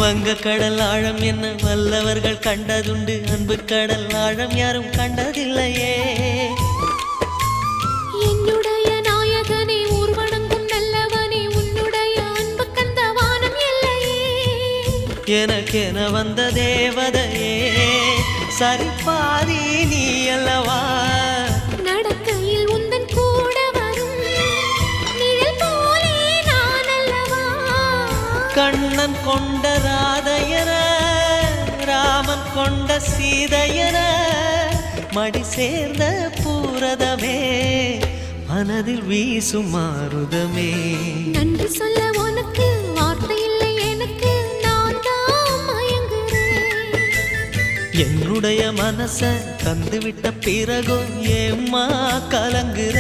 வங்க கடல் ஆழம் என்ன வல்லவர்கள் கண்டதுண்டு, அன்பு கடல் ஆழம் யாரும் கண்டதில்லையே. என்னுடைய நாயகனே ஊர்வணங்கும் நல்லவனே, உன்னுடைய அன்பு கந்த வானம் இல்லையே. எனக்கென வந்த தேவதையே சரிபாதி நீ அல்லவா. நடக்கையில் உந்தன் கூட வரும் நிழல் போலே நான் அல்லவா. கண்ணன் கொண்ட ராதையர ராமன் கொண்ட சீதையர மடி சேர்ந்த பூரதமே மனதில் வீசும் மாருதமே. நன்றி சொல்ல உனக்கு வார்த்தை இல்லை எனக்கு, நான் தான் மயங்குறேன். என்னுடைய மனச தந்துவிட்ட பிறகும் ஏம்மா கலங்குற.